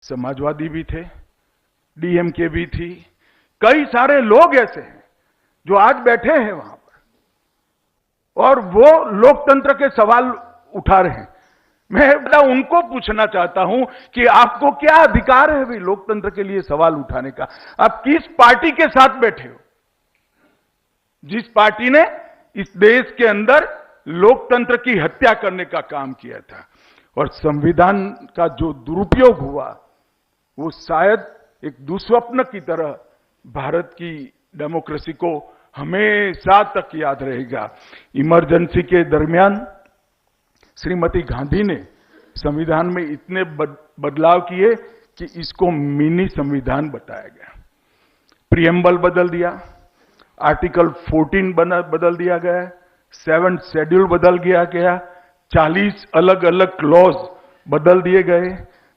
समाजवादी भी थे, डीएमके भी थी, कई सारे लोग ऐसे हैं जो आज बैठे हैं वहां पर और वो लोकतंत्र के सवाल उठा रहे हैं। मैं उनको पूछना चाहता हूं कि आपको क्या अधिकार है भी लोकतंत्र के लिए सवाल उठाने का? आप किस पार्टी के साथ बैठे हो? जिस पार्टी ने इस देश के अंदर लोकतंत्र की हत्या करने का काम किया था और संविधान का जो दुरुपयोग हुआ वो शायद एक दुस्वप्न की तरह भारत की डेमोक्रेसी को हमेशा तक याद रहेगा। इमरजेंसी के दरमियान श्रीमती गांधी ने संविधान में इतने बदलाव किए कि इसको मिनी संविधान बताया गया। प्रियम्बल बदल दिया, आर्टिकल 14 बदल दिया गया, 7th शेड्यूल बदल गया, 40 अलग अलग क्लॉज बदल दिए गए,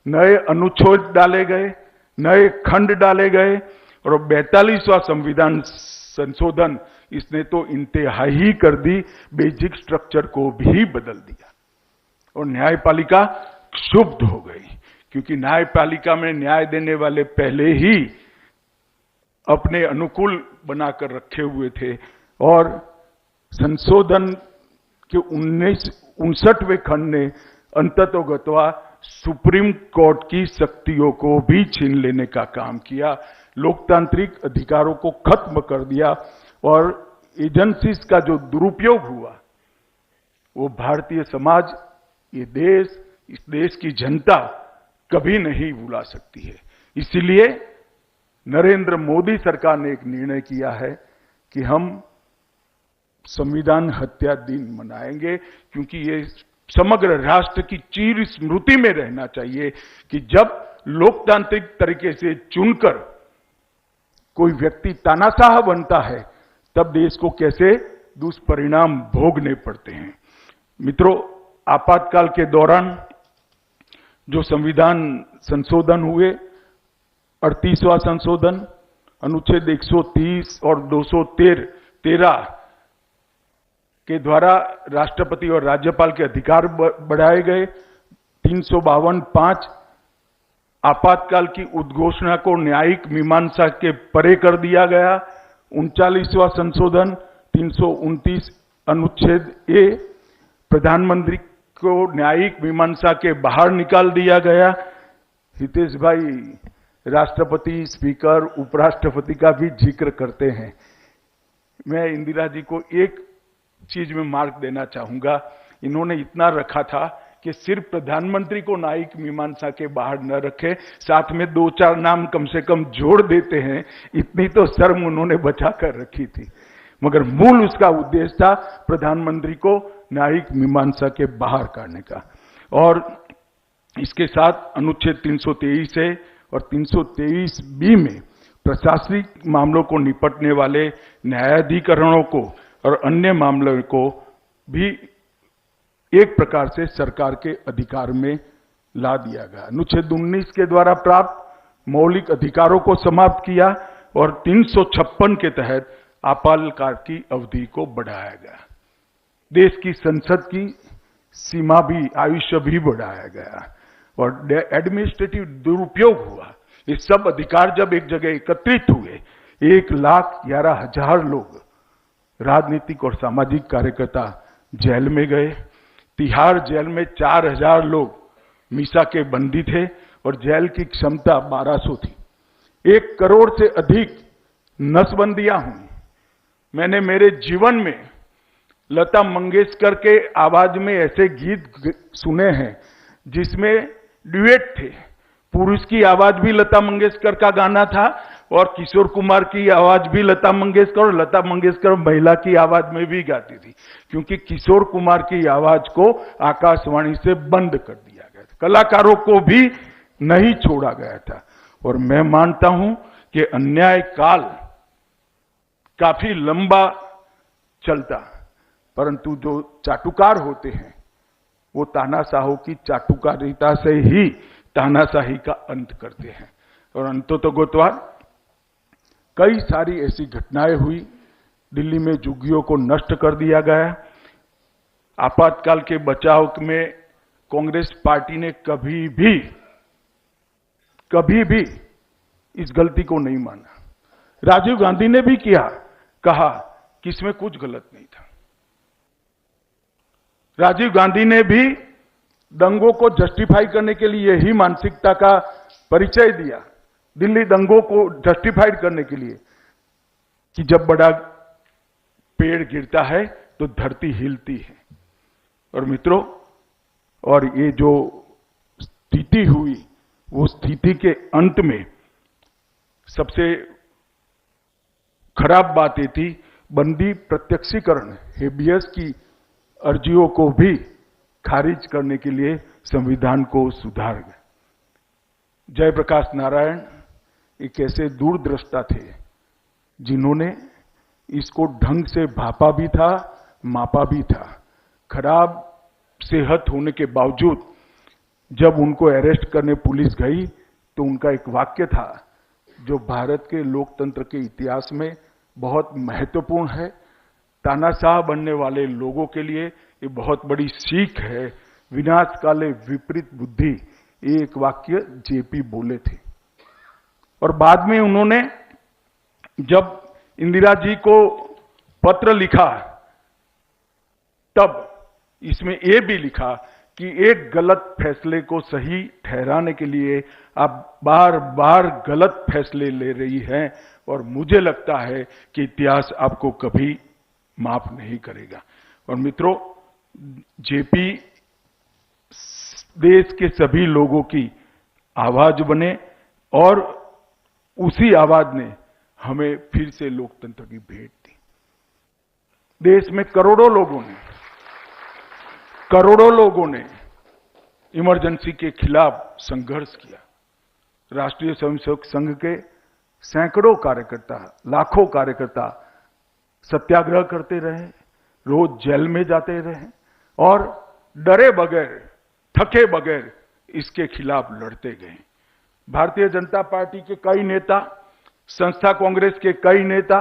नए अनुच्छेद डाले गए, नए खंड डाले गए और 42वां संविधान संशोधन इसने तो इंतहाई कर दी, बेसिक स्ट्रक्चर को भी बदल दिया और न्यायपालिका क्षुब्ध हो गई क्योंकि न्यायपालिका में न्याय देने वाले पहले ही अपने अनुकूल बनाकर रखे हुए थे और संशोधन के 59वें खंड ने अंततोगत्वा सुप्रीम कोर्ट की शक्तियों को भी छीन लेने का काम किया, लोकतांत्रिक अधिकारों को खत्म कर दिया और एजेंसीज का जो दुरुपयोग हुआ वो भारतीय समाज, ये देश, इस देश की जनता कभी नहीं भुला सकती है। इसीलिए नरेंद्र मोदी सरकार ने एक निर्णय किया है कि हम संविधान हत्या दिन मनाएंगे क्योंकि ये समग्र राष्ट्र की चिर स्मृति में रहना चाहिए कि जब लोकतांत्रिक तरीके से चुनकर कोई व्यक्ति तानाशाह बनता है तब देश को कैसे दुष्परिणाम भोगने पड़ते हैं। मित्रों, आपातकाल के दौरान जो संविधान संशोधन हुए, 38वां संशोधन, अनुच्छेद 130 और 213 के द्वारा राष्ट्रपति और राज्यपाल के अधिकार बढ़ाए गए, 352(5) आपातकाल की उद्घोषणा को न्यायिक मीमांसा के परे कर दिया गया, 39वां संशोधन 329 अनुच्छेद ए प्रधानमंत्री को न्यायिक मीमांसा के बाहर निकाल दिया गया। हितेश भाई राष्ट्रपति, स्पीकर, उपराष्ट्रपति का भी जिक्र करते हैं। मैं इंदिरा जी को एक चीज में मार्क देना चाहूंगा, इन्होंने इतना रखा था कि सिर्फ प्रधानमंत्री को न्यायिक मीमांसा के बाहर न रखे, साथ में 2-4 नाम कम से कम जोड़ देते हैं, इतनी तो शर्म उन्होंने बचा कर रखी थी। मगर मूल उसका उद्देश्य था प्रधानमंत्री को न्यायिक मीमांसा के बाहर काटने का। और इसके साथ अनुच्छेद 323 है और 323(b) में प्रशासनिक मामलों को निपटने वाले न्यायाधिकरणों को और अन्य मामलों को भी एक प्रकार से सरकार के अधिकार में ला दिया गया। अनुच्छेद 19 के द्वारा प्राप्त मौलिक अधिकारों को समाप्त किया और 356 के तहत आपातकाल की अवधि को बढ़ाया गया। देश की संसद की सीमा भी, आयुष्य भी बढ़ाया गया और एडमिनिस्ट्रेटिव दुरुपयोग हुआ। ये सब अधिकार जब एक जगह एकत्रित हुए, 1,11,000 लोग राजनीतिक और सामाजिक कार्यकर्ता जेल में गए। तिहाड़ जेल में 4,000 लोग मीसा के बंदी थे और जेल की क्षमता 1200 थी। 1 करोड़ से अधिक नसबंदियां हुई। मैंने मेरे जीवन में लता मंगेशकर के आवाज में ऐसे गीत सुने हैं जिसमें ड्यूएट थे। पुरुष की आवाज भी लता मंगेशकर का गाना था और किशोर कुमार की आवाज भी लता मंगेशकर, और लता मंगेशकर महिला की आवाज में भी गाती थी क्योंकि किशोर कुमार की आवाज को आकाशवाणी से बंद कर दिया गया था, कलाकारों को भी नहीं छोड़ा गया था। और मैं मानता हूं कि अन्याय काल काफी लंबा चलता, परंतु जो चाटुकार होते हैं वो तानाशाहों की चाटुकारिता से ही तानाशाही का अंत करते हैं। और अंततोगत्वा कई सारी ऐसी घटनाएं हुई। दिल्ली में झुग्गियों को नष्ट कर दिया गया। आपातकाल के बचाव में कांग्रेस पार्टी ने कभी भी कभी भी इस गलती को नहीं माना। राजीव गांधी ने भी कहा कि इसमें कुछ गलत नहीं था। राजीव गांधी ने भी दंगों को जस्टिफाई करने के लिए यही मानसिकता का परिचय दिया, दिल्ली दंगों को जस्टिफाइड करने के लिए, कि जब बड़ा पेड़ गिरता है तो धरती हिलती है। और मित्रों, और ये जो स्थिति हुई, वो स्थिति के अंत में सबसे खराब बात ये थी, बंदी प्रत्यक्षीकरण हेबियस की अर्जियों को भी खारिज करने के लिए संविधान को सुधार गए। जयप्रकाश नारायण एक ऐसे दूरदृष्टा थे जिन्होंने इसको ढंग से भापा भी था, मापा भी था। खराब सेहत होने के बावजूद जब उनको अरेस्ट करने पुलिस गई तो उनका एक वाक्य था जो भारत के लोकतंत्र के इतिहास में बहुत महत्वपूर्ण है। तानाशाह बनने वाले लोगों के लिए ये बहुत बड़ी सीख है। विनाश काले विपरीत बुद्धि, ये एक वाक्य जेपी बोले थे। और बाद में उन्होंने जब इंदिरा जी को पत्र लिखा, तब इसमें यह भी लिखा कि एक गलत फैसले को सही ठहराने के लिए आप बार बार गलत फैसले ले रही हैं और मुझे लगता है कि इतिहास आपको कभी माफ नहीं करेगा। और मित्रों, जेपी देश के सभी लोगों की आवाज बने और उसी आवाज ने हमें फिर से लोकतंत्र की भेंट दी। देश में करोड़ों लोगों ने इमरजेंसी के खिलाफ संघर्ष किया। राष्ट्रीय स्वयंसेवक संघ के सैकड़ों कार्यकर्ता, लाखों कार्यकर्ता सत्याग्रह करते रहे, रोज जेल में जाते रहे और डरे बगैर, थके बगैर इसके खिलाफ लड़ते गए। भारतीय जनता पार्टी के कई नेता, संस्था कांग्रेस के कई नेता,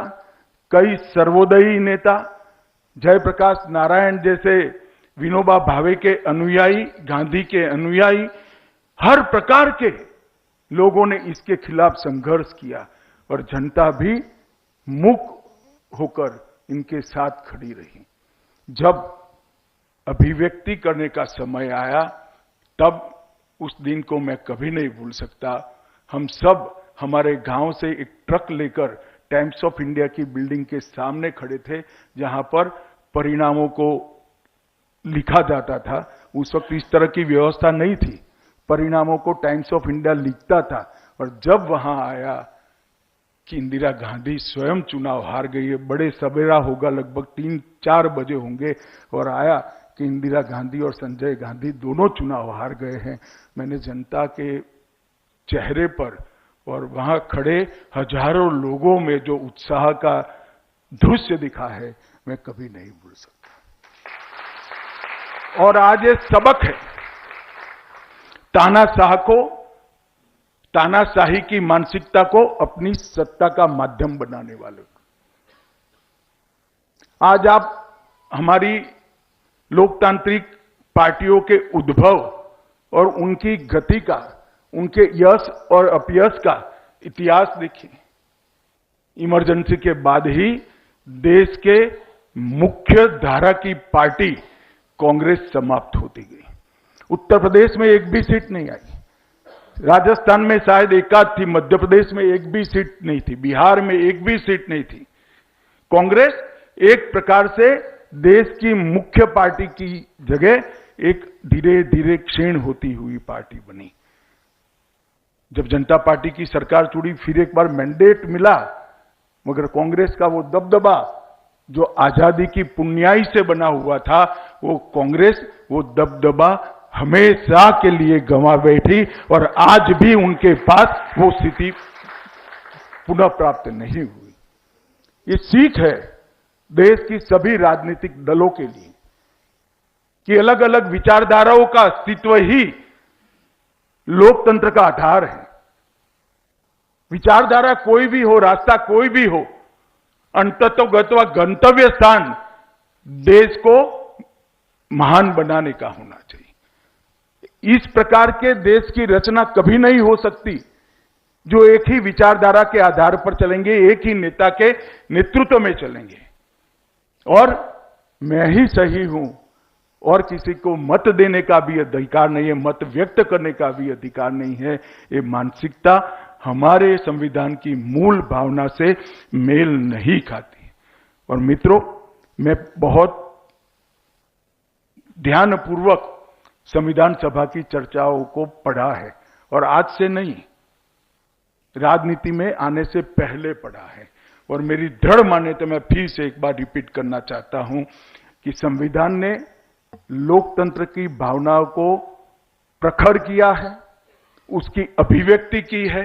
कई सर्वोदयी नेता, जयप्रकाश नारायण जैसे विनोबा भावे के अनुयायी, गांधी के अनुयायी, हर प्रकार के लोगों ने इसके खिलाफ संघर्ष किया और जनता भी मूक होकर इनके साथ खड़ी रही। जब अभिव्यक्ति करने का समय आया, तब उस दिन को मैं कभी नहीं भूल सकता। हम सब हमारे गांव से एक ट्रक लेकर टाइम्स ऑफ इंडिया की बिल्डिंग के सामने खड़े थे, जहां पर परिणामों को लिखा जाता था। उस वक्त इस तरह की व्यवस्था नहीं थी, परिणामों को टाइम्स ऑफ इंडिया लिखता था। और जब वहां आया कि इंदिरा गांधी स्वयं चुनाव हार गई है, बड़े सवेरा होगा, लगभग 3-4 बजे होंगे, और आया कि इंदिरा गांधी और संजय गांधी दोनों चुनाव हार गए हैं, मैंने जनता के चेहरे पर और वहां खड़े हजारों लोगों में जो उत्साह का दृश्य दिखा है, मैं कभी नहीं भूल सकता। और आज ये सबक है तानाशाही की मानसिकता को अपनी सत्ता का माध्यम बनाने वाले। आज आप हमारी लोकतांत्रिक पार्टियों के उद्भव और उनकी गति का, उनके यश और अपयश का इतिहास देखिए। इमरजेंसी के बाद ही देश के मुख्य धारा की पार्टी कांग्रेस समाप्त होती गई। उत्तर प्रदेश में एक भी सीट नहीं आई, राजस्थान में शायद एकाध थी, मध्य प्रदेश में एक भी सीट नहीं थी, बिहार में एक भी सीट नहीं थी। कांग्रेस एक प्रकार से देश की मुख्य पार्टी की जगह एक धीरे धीरे क्षीण होती हुई पार्टी बनी। जब जनता पार्टी की सरकार चुनी, फिर एक बार मैंडेट मिला, मगर कांग्रेस का वो दबदबा जो आजादी की पुण्याई से बना हुआ था, वो कांग्रेस वो दबदबा हमेशा के लिए गंवा बैठी और आज भी उनके पास वो स्थिति पुनः प्राप्त नहीं हुई। ये सीख है देश की सभी राजनीतिक दलों के लिए कि अलग अलग विचारधाराओं का अस्तित्व ही लोकतंत्र का आधार है। विचारधारा कोई भी हो, रास्ता कोई भी हो, अंततोगत्वा गंतव्य स्थान देश को महान बनाने का होना चाहिए। इस प्रकार के देश की रचना कभी नहीं हो सकती जो एक ही विचारधारा के आधार पर चलेंगे, एक ही नेता के नेतृत्व में चलेंगे और मैं ही सही हूं और किसी को मत देने का भी अधिकार नहीं है, मत व्यक्त करने का भी अधिकार नहीं है, ये मानसिकता हमारे संविधान की मूल भावना से मेल नहीं खाती। और मित्रों, मैं बहुत ध्यानपूर्वक संविधान सभा की चर्चाओं को पढ़ा है और आज से नहीं, राजनीति में आने से पहले पढ़ा है। और मेरी दृढ़ मान्यता, मैं फिर से एक बार रिपीट करना चाहता हूं कि संविधान ने लोकतंत्र की भावनाओं को प्रखर किया है, उसकी अभिव्यक्ति की है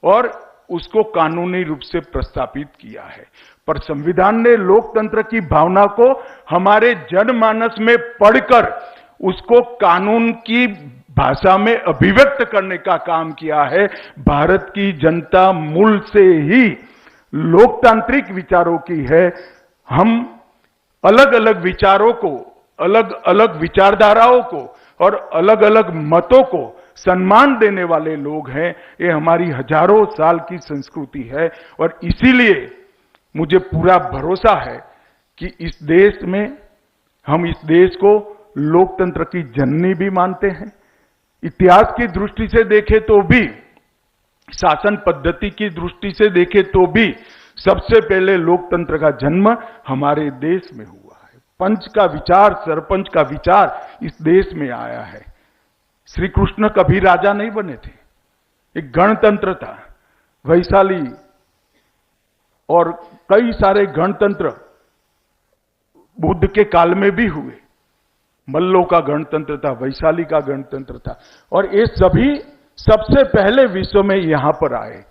और उसको कानूनी रूप से प्रस्थापित किया है। पर संविधान ने लोकतंत्र की भावना को हमारे जनमानस में पढ़कर उसको कानून की भाषा में अभिव्यक्त करने का काम किया है। भारत की जनता मूल से ही लोकतांत्रिक विचारों की है। हम अलग अलग विचारों को, अलग अलग विचारधाराओं को और अलग अलग मतों को सम्मान देने वाले लोग हैं। ये हमारी हजारों साल की संस्कृति है और इसीलिए मुझे पूरा भरोसा है कि इस देश में, हम इस देश को लोकतंत्र की जननी भी मानते हैं। इतिहास की दृष्टि से देखें तो भी, शासन पद्धति की दृष्टि से देखें तो भी सबसे पहले लोकतंत्र का जन्म हमारे देश में हुआ है। पंच का विचार, सरपंच का विचार इस देश में आया है। श्री कृष्ण कभी राजा नहीं बने थे, एक गणतंत्र था। वैशाली और कई सारे गणतंत्र बुद्ध के काल में भी हुए। मल्लों का गणतंत्र था, वैशाली का गणतंत्र था और ये सभी सबसे पहले विश्व में यहां पर आए।